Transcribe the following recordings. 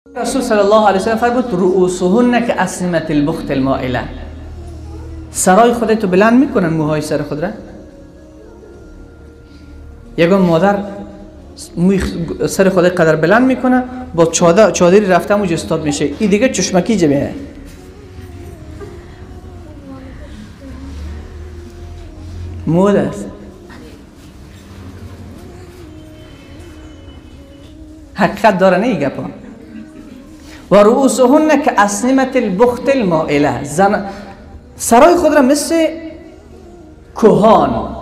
رسول صلی الله علیه و سلم فرمود رؤوسهن که اسنمة البخت المائله. سرای خودتو بلند میکنن موهای سر خود را. یگان مادر سر خود قدر بلند میکنه با چادری رفته موج استاد میشه. این دیگه چشمکی جبه مود است. حقیقت داره نه این گپا. و رؤوسهن که اسنمة البخت المائله. سرای خود را مثل کهان،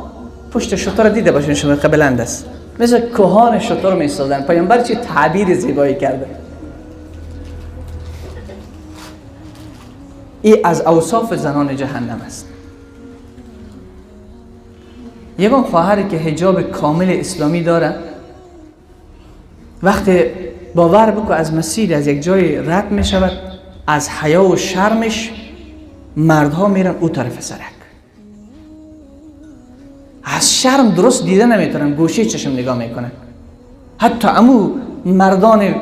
پشت شتر دیده باشین شما بلند است، مثل کهان شتر می ایستادن. پیامبر چه تعبیر زیبایی کرده. این از اوصاف زنان جهنم است. یگان خواهری که حجاب کامل اسلامی داره وقتی باور بکو از مسیر از یک جای رد می شود، از حیا و شرمش مردها میرن او طرف سرک. از شرم درست دیده نمیتونن، گوشه چشم نگاه میکنن. حتی امو مردان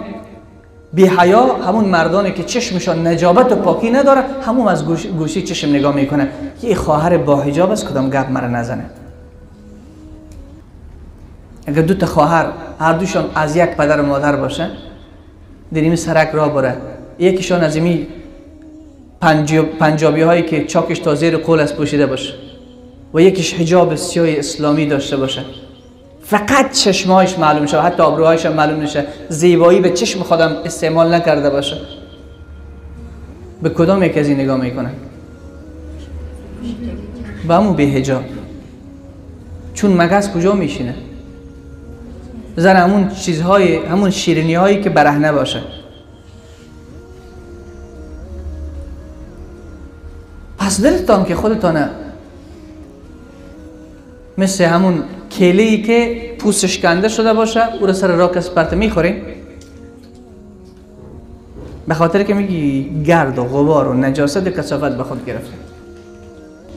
بی حیا، همون مردانی که چشمشان نجابت و پاکی نداره، همون از گوشه چشم نگاه میکنن. یه خواهر با حجاب است کدام گپ مرا نزنه. اگر دو تا خواهر هر دوشان از یک پدر و مادر باشه، دیریم سرک را بره، یکیشان از این پنجابی هایی که چاکش تا زیر قول است پوشیده باشه و یکیش حجاب سیاه اسلامی داشته باشه، فقط چشمهایش معلوم شه، حتی ابروهایش معلوم نشه، زیبایی به چشم خودم استعمال نکرده باشه، به کدام یک از این نگاه میکنه؟ به همون بی حجاب. چون مگس کجا میشینه؟ بزن همون چیزهای، همون شیرینی هایی که برهنه باشه. پس دلتان که خودتانه مثل همون کیله‌ای که پوستش کنده شده باشه او را سر راک اسپرت میخوریم، به خاطر که میگی گرد و غبار و نجاست کثافت به خود گرفته.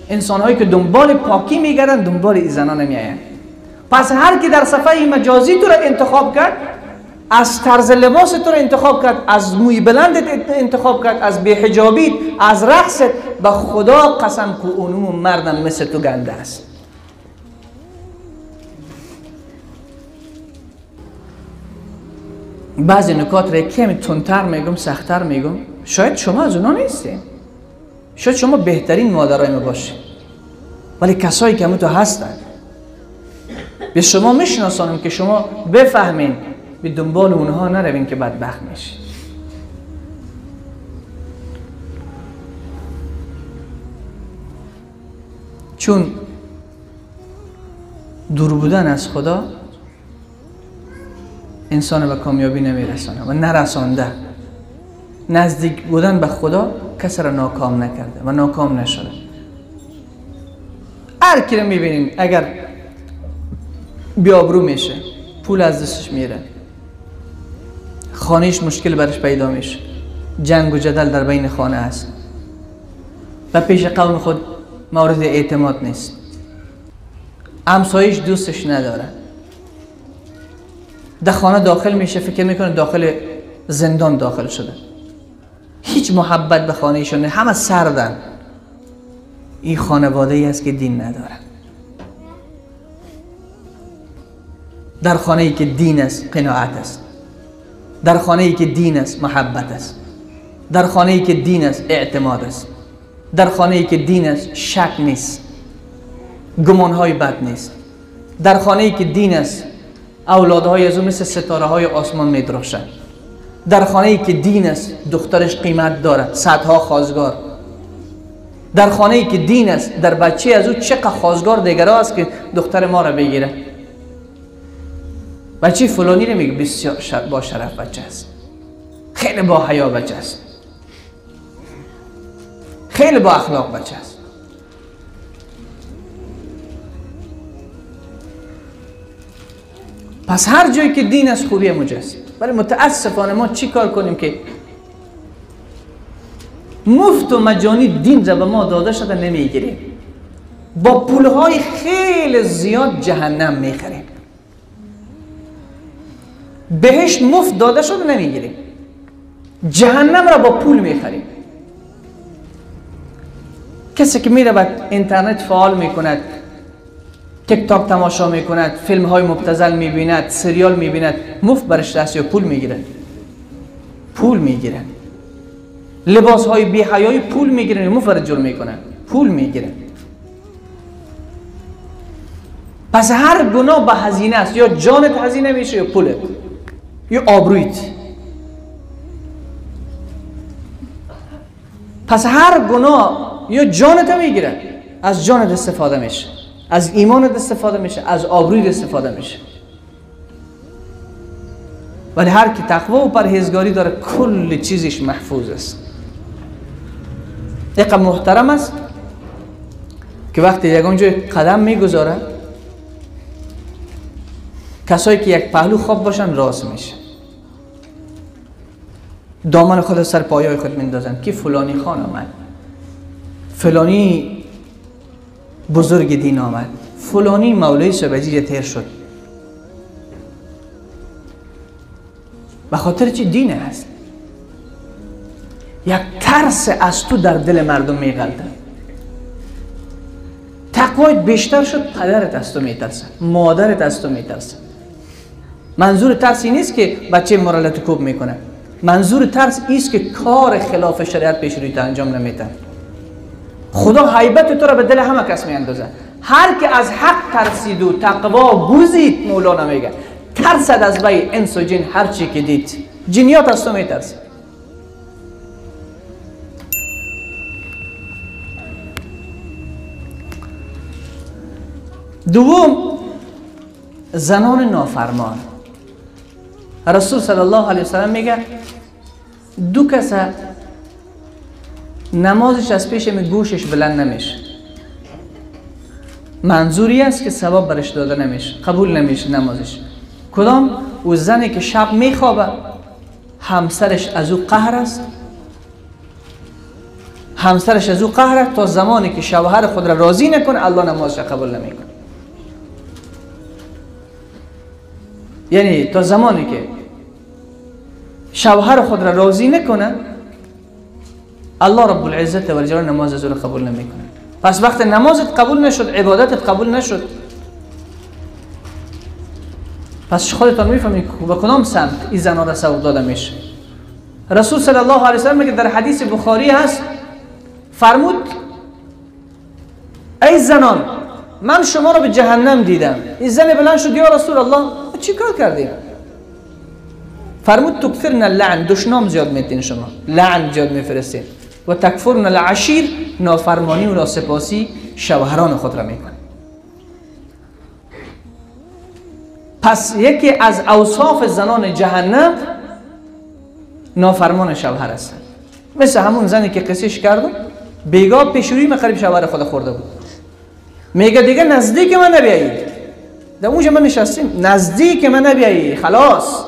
انسان هایی که دنبال پاکی میگردن دنبال این زنان نمیاین. پس هر کی در صفحه مجازی تو را انتخاب کرد، از طرز لباس تو را انتخاب کرد، از موی بلندت انتخاب کرد، از بی‌حجابیت، از رقصت، به خدا قسم که اونم مردم مثل تو گنده است. بعضی نکات را کمی تندتر میگم، سختتر میگم. شاید شما از اونا نیستین، شاید شما بهترین مادرای ما باشین، ولی کسایی که همون تو هستن به شما میشناسانم که شما بفهمین، به دنبال اونها نروین که بدبخت میشین. چون دور بودن از خدا انسان به کامیابی نمیرسانه و نرسانده. نزدیک بودن به خدا کسی را ناکام نکرده و ناکام نشده. هر کی رو میبینیم اگر بیابرو میشه، پول از دستش میره، خانهش مشکل برش پیدا میشه، جنگ و جدل در بین خانه هست و پیش قوم خود مورد اعتماد نیست، همسایش دوستش نداره، در خانه داخل میشه فکر میکنه داخل زندان داخل شده، هیچ محبت به خانه ایشون نه، همه سردن. این خانواده ای است که دین نداره. در خانه ای که دین است قناعت است، در خانه ای که دین است محبت است، در خانه ای که دین است اعتماد است، در خانه ای که دین است شک نیست، گمانهای بد نیست، در خانه ای که دین است اولادهای از اون مثل ستاره های آسمان میدرخشند، در خانه ای که دین است دخترش قیمت داره، صدها خواستگار، در خانه ای که دین است در بچه از اون چقدر خواستگار دیگره است که دختر ما را بگیره. بچه فلانی رو میگه بسیار با شرف بچه است، خیلی با حیا بچه است، خیلی با اخلاق بچه است. پس هر جایی که دین است خوبی مجاست. ولی متاسفانه ما چی کار کنیم که مفت و مجانی دین را به ما داده شده نمیگیریم، با پولهای خیلی زیاد جهنم میخریم. بهشت مفت داده شده نمیگیریم، جهنم را با پول میخریم. کسی که میره به اینترنت فعال میکند، تیک تاک تماشا میکند، فیلم های مبتذل میبیند، سریال میبیند، مفت برش دست یا پول میگیرن. پول میگیرن. لباس های بی حیایی پول میگیرن، مفت برش جور میکنن، پول میگیرن. پس هر گناه به هزینه است، یا جانت هزینه میشه یا پولت یا آبرویت. پس هر گناه یا جانت میگیره، از جانت استفاده میشه، از ایمانت استفاده میشه، از آبرویت استفاده میشه. ولی هر کی تقوا و پرهیزگاری داره کل چیزش محفوظ است. یک محترم است که وقتی یگان جای قدم میگذاره، کسایی که یک پهلو خواب باشن راست میشه، دامن خود سر پایای خود میندازن که فلانی خان آمد، فلانی بزرگ دین آمد، فلانی مولای سبجی تیر شد. به خاطر چی؟ دین هست. یک ترس از تو در دل مردم میغلطه. تقوایت بیشتر شد، پدرت از تو میترسه، مادرت از تو میترسه. منظور ترس این نیست که بچه مرالت کوب میکنه، منظور ترس ایست که کار خلاف شریعت پیش روی انجام نمیده. خدا هیبت تو را به دل همه کس میاندازه. هر که از حق ترسید و تقوا گزید، مولانا میگه ترسد از وی انس و جن هر چی که دید. جنیات از تو میترسه. دوم، زنان نافرمان. رسول صلی الله علیه وسلم میگه دو کس نمازش از پیش گوشش بلند نمیشه، منظوری است که ثواب برش داده نمیشه، قبول نمیشه نمازش. کدام؟ او زنی که شب میخوابه، همسرش از او قهر است، همسرش از او قهر است، تا زمانی که شوهر خود را راضی نکنه الله نمازش قبول نمیکنه. یعنی تا زمانی که شوهر خود را راضی نکنه الله رب العزت و جلال نماز از او را قبول نمیکنه. پس وقت نمازت قبول نشد، عبادتت قبول نشد، پس خودتان میفهمید به کدام سمت این زنان را سوق داده میشه. رسول صلی الله علیه وسلم میگه در حدیث بخاری هست، فرمود ای زنان من شما را به جهنم دیدم. این زن بلند شد یا رسول الله چی کار کردیم؟ فرمود تکثرن اللعن، دشنام زیاد میتین شما، لعن زیاد میفرستین، و تکفرن العشیر، نافرمانی و ناسپاسی شوهران خود را میکن. پس یکی از اوصاف زنان جهنم نافرمان شوهر است. مثل همون زنی که قصهش کردم، بیگاه پیشوری من قریب شوهر خود خورده بود، میگه دیگه نزدیک من نبیایی، در اونجا من نشستیم، نزدیک من نبیایی، خلاص.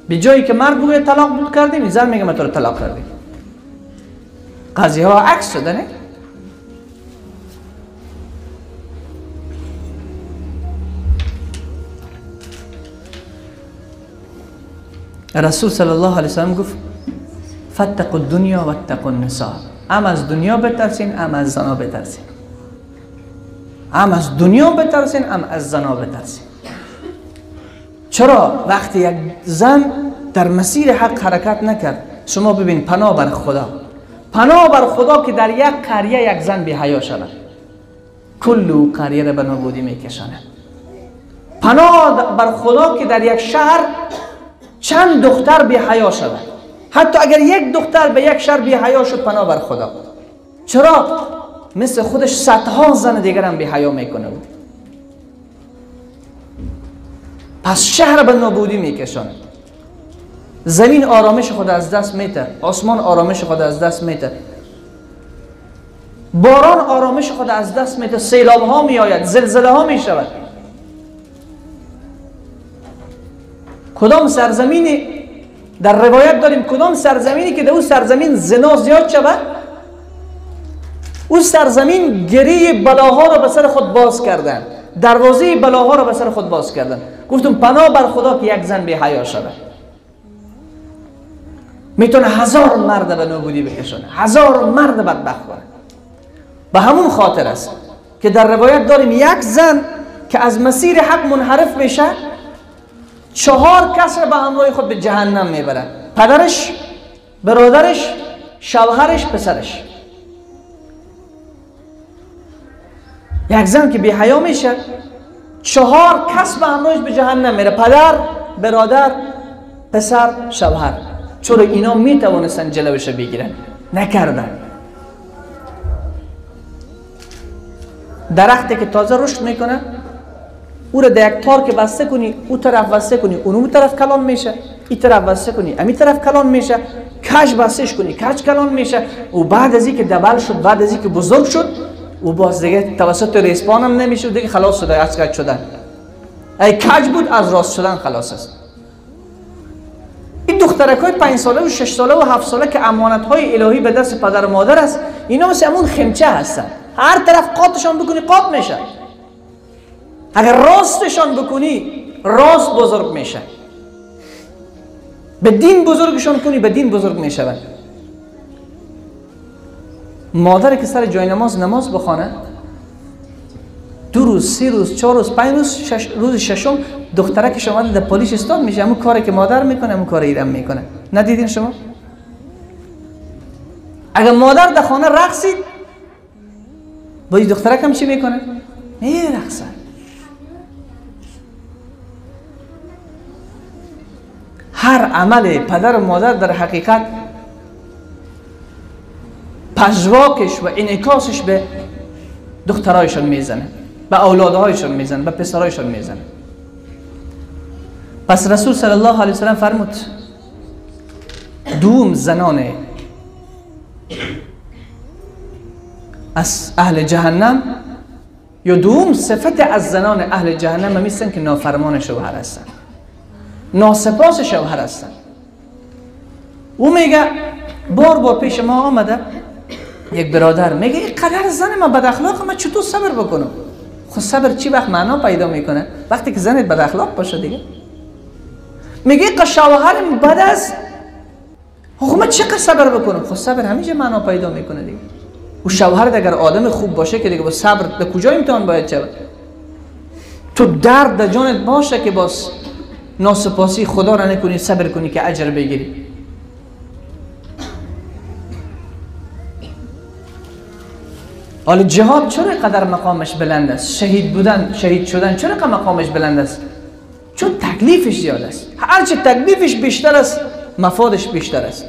به جایی که مرد بگوید طلاق بود کردیم، این زن میگه من تو رو طلاق کردیم. قضیه ها عکس شده نه؟ رسول صلی الله علیه وسلم گفت فاتقوا الدنیا و اتقوا النساء، هم از دنیا بترسین هم از زنا بترسین، هم از دنیا بترسین هم از زنا بترسین. چرا؟ وقتی یک زن در مسیر حق حرکت نکرد، شما ببین پناه بر خدا، پناه بر خدا که در یک قریه یک زن بی حیا شود کل قریه را به نابودی میکشاند. پناه بر خدا که در یک شهر چند دختر بی حیا شود، حتی اگر یک دختر به یک شهر بی حیا شد پناه بر خدا. چرا؟ مثل خودش صدها زن دیگر هم بی حیا میکنه بود. پس شهر به نابودی میکشاند. زمین آرامش خود از دست میده، آسمان آرامش خود از دست میده، باران آرامش خود از دست میده، سیلاب ها میآید، زلزله ها میشود. کدام سرزمینی در روایت داریم، کدام سرزمینی که در اون سرزمین زنا زیاد شود، اون سرزمین گری بلاها را به سر خود باز کردن، دروازه بلاها را به سر خود باز کردن. گفتم پناه بر خدا که یک زن بی حیا شود. میتونه 1000 مرد به نابودی بکشونه، 1000 مرد بدبخت کنه. به همون خاطر است که در روایت داریم یک زن که از مسیر حق منحرف میشه 4 کس را به همراه خود به جهنم میبره: پدرش، برادرش، شوهرش، پسرش. یک زن که بی حیا میشه 4 کس به همراهش به جهنم میره: پدر، برادر، پسر، شوهر. چرا اینا میتوانستن جلوش بگیرن؟ نکردن. درختی که تازه رشد میکنه او را در یک تار که بسته کنی، او طرف بسته کنی، اون طرف کلان میشه، این طرف بسته کنی، امی طرف کلان میشه، کج بستش کنی، کج کلان میشه. و بعد از اینکه دبل شد، بعد از اینکه بزرگ شد، و باز دیگه توسط ریسپان هم نمیشه، دیگه خلاص شده از کج شدن. ای کج بود از راست شدن خلاص است. این دخترکای 5 ساله و 6 ساله و 7 ساله که امانت های الهی به دست پدر و مادر است، اینا مثل همون خمچه هستن، هر طرف قاطشان بکنی قاط میشه. اگر راستشان بکنی راست بزرگ میشه، به دین بزرگشان کنی به دین بزرگ میشوند. مادری که سر جای نماز بخوانه 2 روز، 3 روز، 4 روز، 5 روز، روز ششم دخترکش اومده در پلیس استاد میشه، همون کاری که مادر میکنه همون کار ایرم میکنه. ندیدین شما؟ اگر مادر در خانه رقصید با این دخترک هم چی میکنه؟ میرقصه. هر عمل پدر و مادر در حقیقت پژواکش و انعکاسش به دخترایشان میزنه، به اولادهایشان میزنه، به پسرایشان میزنه. پس رسول صلی الله علیه وسلم فرمود دوم زنان از اهل جهنم یا دوم صفت از زنان اهل جهنم هستند که نافرمان شوهر هستند، ناسپاس شوهر هستند. او میگه بار پیش ما آمده یک برادر میگه اینقدر زن من بد اخلاقه، من چطور صبر بکنم؟ خب صبر چی وقت معنا پیدا میکنه؟ وقتی که زنت بد اخلاق باشه دیگه. میگه که شوهرم بد است، خب من چقدر صبر بکنم؟ خب صبر همیشه معنا پیدا میکنه دیگه. و شوهرت اگر آدم خوب باشه که دیگه با صبر به کجا امتحان باید شود؟ تو درد در جانت باشه که باز ناسپاسی خدا را نکنی، صبر کنی که اجر بگیری. حالا جهاد چرا قدر مقامش بلند است؟ شهید شدن چرا مقامش بلند است؟ چون تکلیفش زیاد است. هرچه تکلیفش بیشتر است مفادش بیشتر است.